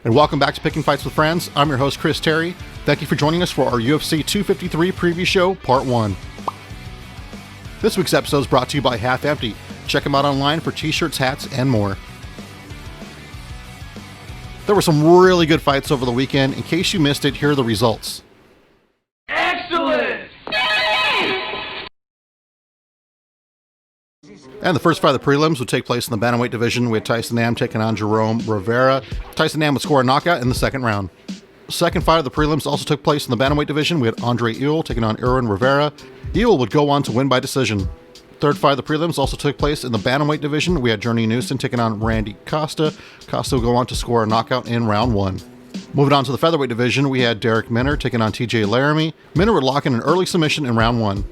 And welcome back to Picking Fights with Friends. I'm your host, Chris Terry. Thank you for joining us for our UFC 253 preview show, Part 1. This week's episode is brought to you by Half Empty. Check them out online for t-shirts, hats, and more. There were some really good fights over the weekend. In case you missed it, here are the results. Excellent! And the first fight of the prelims would take place in the bantamweight division. We had Tyson Nam taking on Jerome Rivera. Tyson Nam would score a knockout in the second round. Second fight of the prelims also took place in the bantamweight division. We had Andre Ewell taking on Irwin Rivera. Ewell would go on to win by decision. Third fight of the prelims also took place in the bantamweight division. We had Journey Newson taking on Randy Costa. Costa would go on to score a knockout in round 1. Moving on to the featherweight division, we had Derek Minner taking on TJ Laramie. Minner would lock in an early submission in round 1.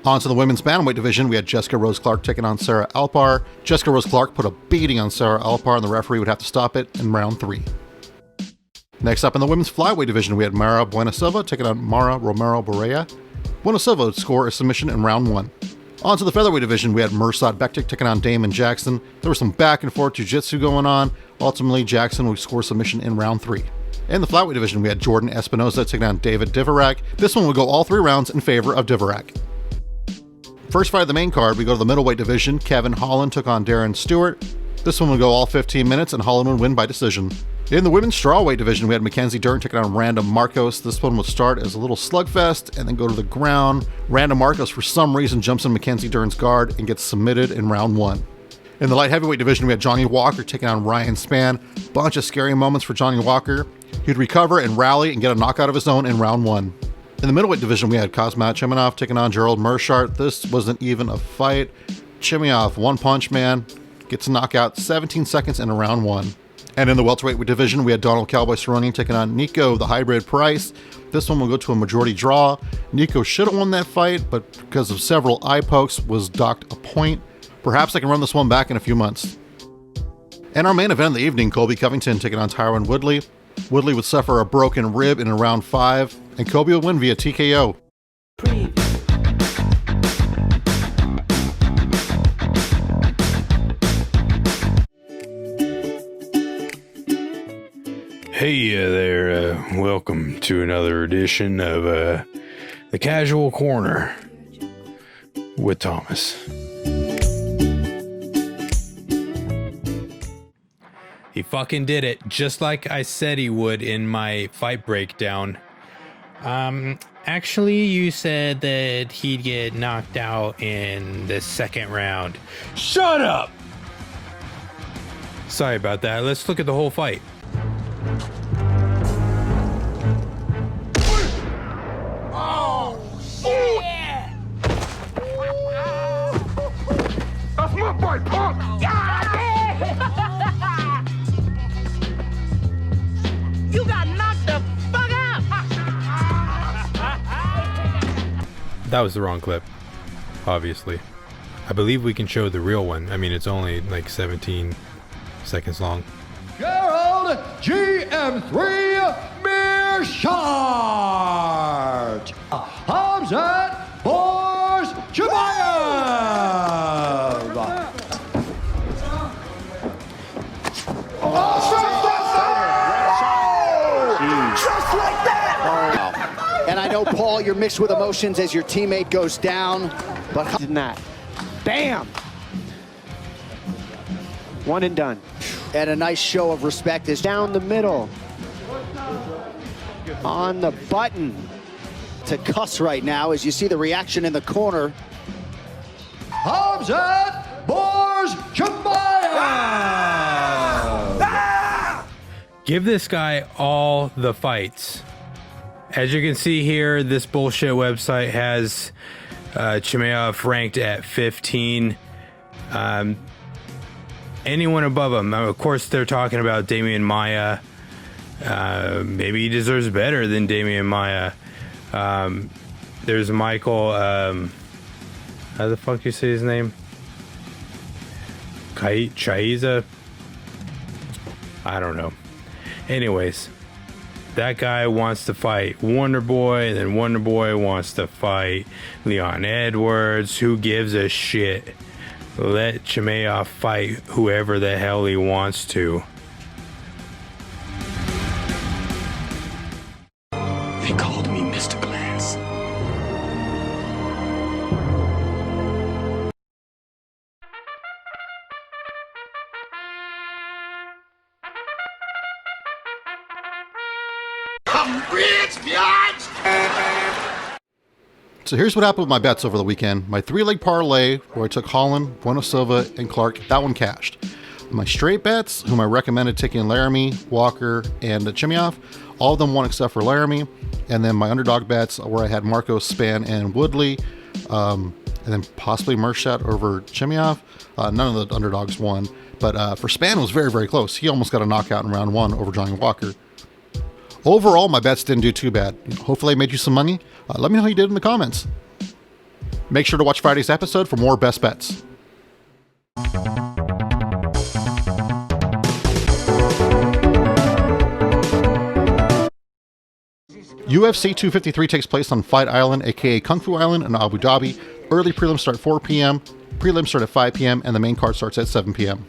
On to the women's bantamweight division, we had Jessica Rose Clark taking on Sarah Alpar. Jessica Rose Clark put a beating on Sarah Alpar, and the referee would have to stop it in round 3. Next up in the women's flyweight division, we had Mara Buenasilva taking on Mara Romero Barea. Buenasilva would score a submission in round 1. On to the featherweight division, we had Mirsad Bektic taking on Damon Jackson. There was some back and forth jiu-jitsu going on. Ultimately, Jackson would score submission in round 3. In the flyweight division, we had Jordan Espinoza taking on David Divorak. This one would go all 3 rounds in favor of Divorak. First fight of the main card, we go to the middleweight division. Kevin Holland took on Darren Stewart. This one would go all 15 minutes, and Holland would win by decision. In the women's strawweight division, we had Mackenzie Dern taking on Randa Marcos. This one would start as a little slugfest and then go to the ground. Randa Marcos, for some reason, jumps in Mackenzie Dern's guard and gets submitted in round 1. In the light heavyweight division, we had Johnny Walker taking on Ryan Spann. Bunch of scary moments for Johnny Walker. He'd recover and rally and get a knockout of his own in round 1. In the middleweight division, we had Kazmat Chimanov taking on Gerald Meerschaert. This wasn't even a fight. Chimanov, one punch man, gets a knockout 17 seconds in round 1. And in the welterweight division, we had Donald Cowboy Cerrone taking on Nico, the hybrid Price. This one will go to a majority draw. Nico should have won that fight, but because of several eye pokes, was docked a point. Perhaps I can run this one back in a few months. And our main event of the evening, Colby Covington taking on Tyron Woodley. Woodley would suffer a broken rib in round 5, and Colby would win via TKO. Hey there, welcome to another edition of The Casual Corner with Thomas. He fucking did it, just like I said he would in my fight breakdown. Actually, you said that he'd get knocked out in the second round. Shut up! Sorry about that, let's look at the whole fight. Oh, shit! That's my fight, punk! You got knocked the fuck out! That was the wrong clip, obviously. I believe we can show the real one. I mean, it's only like 17 seconds long. Gerald GM3 Meerschaert. Hamzat Bors Chimaev. Just like that! And I know, Paul, you're mixed with emotions as your teammate goes down, but Did not. Bam! One and done. and a nice show of respect is Down the middle. On the button. to cuss right now as you see the reaction in the corner. Hamzat Bors Chimaev. Give this guy all the fights. As you can see here, this bullshit website has Chimaev ranked at 15. Anyone above him, of course, they're talking about Damian Maia. Maybe he deserves better than Damian Maia. There's Michael. How the fuck do you say his name? Chiesa? I don't know. Anyways, that guy wants to fight Wonder Boy, and then Wonder Boy wants to fight Leon Edwards. Who gives a shit? Let Chimaev fight whoever the hell he wants to. So here's what happened with my bets over the weekend. My 3-leg parlay, where I took Holland, Bueno Silva, and Clark, that one cashed. My straight bets, whom I recommended taking Laramie, Walker, and Chimioff, all of them won except for Laramie. And then my underdog bets, where I had Marcos, Span, and Woodley, and then possibly Mershot over Chimioff. None of the underdogs won. But for Span, it was very, very close. He almost got a knockout in round 1 over Johnny Walker. Overall, my bets didn't do too bad. Hopefully I made you some money. Let me know how you did in the comments. Make sure to watch Friday's episode for more best bets. UFC 253 takes place on Fight Island, aka Kung Fu Island in Abu Dhabi. Early prelims start at 4 p.m., prelims start at 5 p.m., and the main card starts at 7 p.m.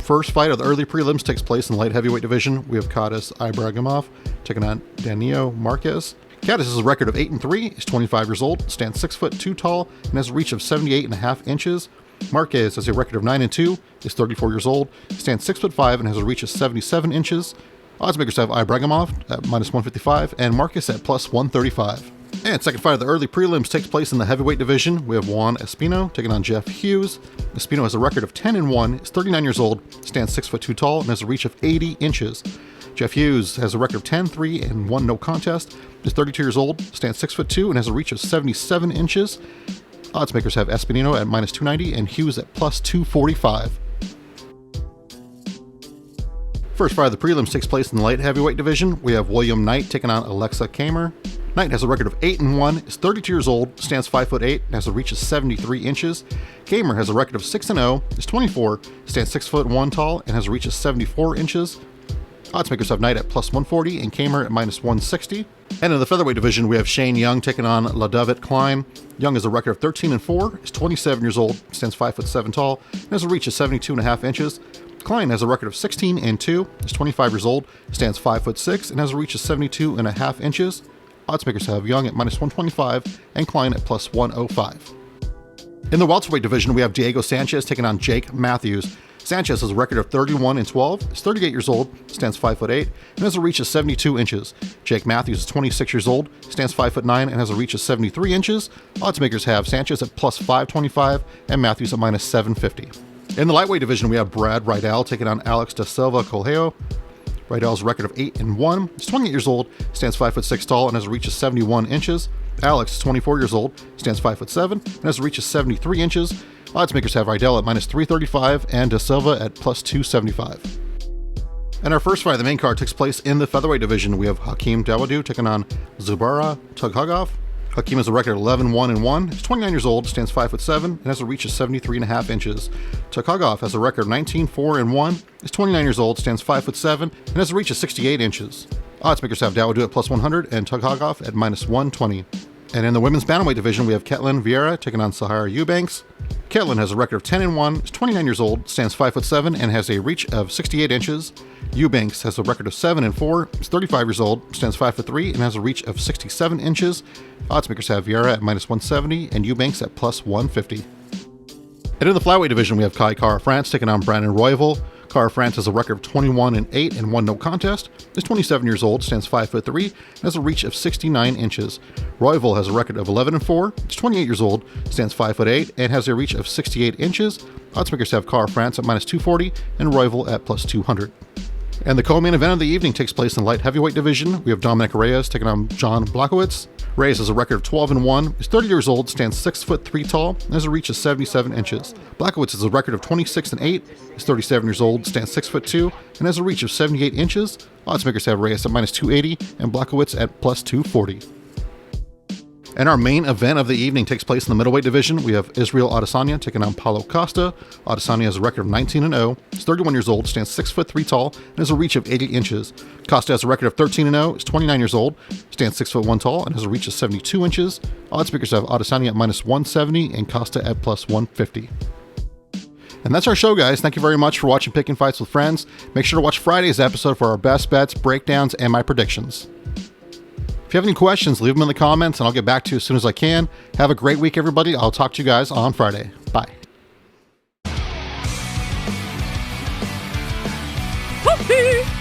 First fight of the early prelims takes place in the light heavyweight division. We have Kadis Ibragimov taking on Daniel Marquez. Kadis has a record of 8-3, is 25 years old, stands 6'2" tall, and has a reach of 78.5 inches. Marquez has a record of 9-2, is 34 years old, stands 6'5", and has a reach of 77 inches. Oddsmakers have Ibragimov at -155 and Marquez at +135. And second fight of the early prelims takes place in the heavyweight division. We have Juan Espino taking on Jeff Hughes. Espino has a record of 10-1, is 39 years old, stands 6'2" tall, and has a reach of 80 inches. Jeff Hughes has a record of 10-3 and 1 no contest, is 32 years old, stands 6'2", and has a reach of 77 inches. Oddsmakers have Espino at -290 and Hughes at +245. First fight of the prelims takes place in the light heavyweight division. We have William Knight taking on Alexa Kamer. Knight has a record of 8-1, is 32 years old, stands 5'8", and has a reach of 73 inches. Kamer has a record of 6-0, is 24, stands 6'1" tall, and has a reach of 74 inches. Oddsmakers have Knight at +140 and Kamer at -160. And in the featherweight division, we have Shane Young taking on Ladavit Klein. Young has a record of 13-4, is 27 years old, stands 5'7" tall, and has a reach of 72.5 inches. Klein has a record of 16-2, is 25 years old, stands 5'6", and has a reach of 72.5 inches. Oddsmakers have Young at -125 and Klein at +105. In the welterweight division, we have Diego Sanchez taking on Jake Matthews. Sanchez has a record of 31-12, is 38 years old, stands 5'8", and has a reach of 72 inches. Jake Matthews is 26 years old, stands 5'9", and has a reach of 73 inches. Oddsmakers have Sanchez at +525 and Matthews at -750. In the lightweight division, we have Brad Rydell taking on Alex da Silva Correio. Rydell's record of 8-1, is 28 years old, stands 5'6" tall, and has a reach of 71 inches. Alex is 24 years old, stands 5'7", and has a reach of 73 inches. Oddsmakers have Rydell at -335 and da Silva at +275. And our first fight of the main card takes place in the featherweight division. We have Hakeem Dawodu taking on Zubara Tughugov. Hakeem has a record of 11-1, is 29 years old, stands 5'7", and has a reach of 73.5 inches. Tughugov has a record of 19-4-1, is 29 years old, stands 5'7", and has a reach of 68 inches. Oddsmakers have Dawodu at +100 and Tughugov at -120. And in the women's bantamweight division, we have Ketlin Vieira taking on Sahara Eubanks. Ketlin has a record of 10-1, is 29 years old, stands 5'7", and has a reach of 68 inches. Eubanks has a record of 7-4, is 35 years old, stands 5'3", and has a reach of 67 inches. Oddsmakers have Vieira at -170 and Eubanks at +150. And in the flyweight division, we have Kai Kara France taking on Brandon Royval. Kara France has a record of 21-8 and 1 no contest, is 27 years old, stands 5'3", and has a reach of 69 inches. Royval has a record of 11-4, is 28 years old, stands 5'8", and has a reach of 68 inches. Oddsmakers have Kara France at -240 and Royval at +200. And the co-main event of the evening takes place in the light heavyweight division. We have Dominic Reyes taking on John Blachowicz. Reyes has a record of 12-1, is 30 years old, stands 6'3" tall, and has a reach of 77 inches. Blachowicz has a record of 26-8, is 37 years old, stands 6'2", and has a reach of 78 inches. Oddsmakers have Reyes at -280 and Blachowicz at +240. And our main event of the evening takes place in the middleweight division. We have Israel Adesanya taking on Paulo Costa. Adesanya has a record of 19-0, is 31 years old, stands 6'3" tall, and has a reach of 80 inches. Costa has a record of 13-0, is 29 years old, stands 6'1" tall, and has a reach of 72 inches. Oddsmakers have Adesanya at -170 and Costa at +150. And that's our show, guys. Thank you very much for watching Picking Fights with Friends. Make sure to watch Friday's episode for our best bets, breakdowns, and my predictions. If you have any questions, leave them in the comments and I'll get back to you as soon as I can. Have a great week, everybody. I'll talk to you guys on Friday. Bye. Whoopee!